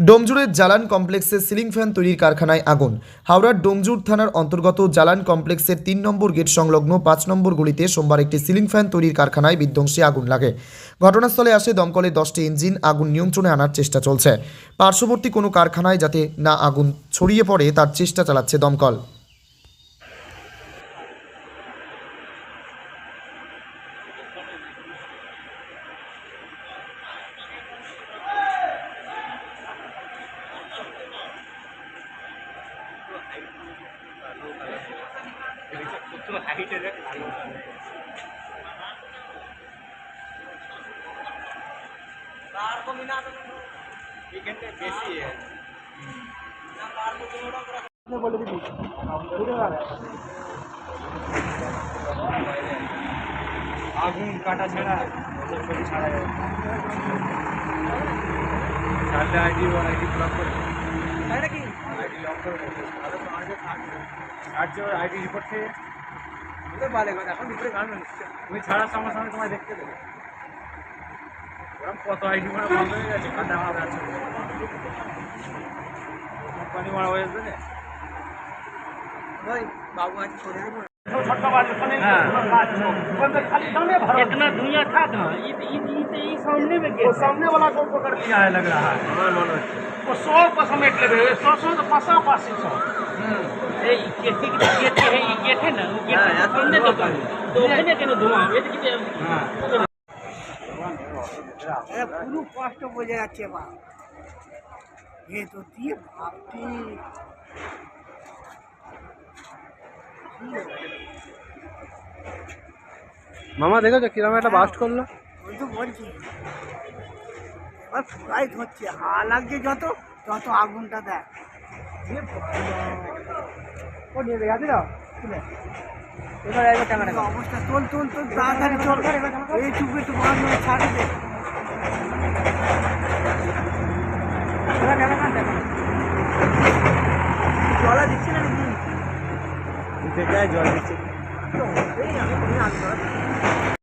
ডোমজুরের জালান কমপ্লেক্সে ceiling fan তৈরির কারখানায় আগুন। হাওড়ার ডোমজুর থানার অন্তর্গত জালান কমপ্লেক্সের ৩ নম্বর গেট সংলগ্ন ৫ নম্বর গলিতে সোমবার একটি সিলিং ফ্যান তৈরির কারখানায় বিধ্বংসী আগুন লাগে। ঘটনাস্থলে আসে দমকলের 10টি ইঞ্জিন। আগুন নিয়ন্ত্রণে আনার চেষ্টা চলছে। পার্শ্ববর্তী কোনো কারখানায় যাতে না আগুন ছড়িয়ে পড়ে তার চেষ্টা চালাচ্ছে দমকল। আগুন কাটা ছাড়া ছাড়া যাবে ছাড়লে আইডি ব্লক করে আইডি লক করে আর যে আইডি রিপোর্ট থেকে এখন ভিতরে গান তুমি ছাড়ার সঙ্গে সঙ্গে তোমায় দেখতে দেবে ওরকম কত আইডি মারা বন্ধ হয়ে গেছে কাটা মারা আছে কোম্পানি মারা হয়ে যাবে না बाबू आज छोड़ रहे इतना दुनिया था कहाँ ये सामने में वो सामने वाला को पकड़ लिया है लग रहा है वो 100 पर समेट ले गए 100 तो पासा पासी 100 ये गेट है ये गेट है ना गेट सामने दुकान तो ओखाने केन धुआं ये कि हां अरे পুরো কষ্ট বোঝা যাচ্ছে বা ये तो দিয়ে ভাবটি মামা দেখো তো কিরকম একটা বাস্ট করলো ওই তো বলছি এবার ফুরাই হচ্ছে হাওয়া লাগছে যত তত আগুনটা দেয় ও নিয়ে গেছে না এবার এবার ক্যামেরা অবস্থা তোল তোল তোল তাড়াতাড়ি চল এই চুপে তো ভালো ছাড়ে দে এবার ক্যামেরা দেখো জলা দিচ্ছে না দেখে জল দিচ্ছে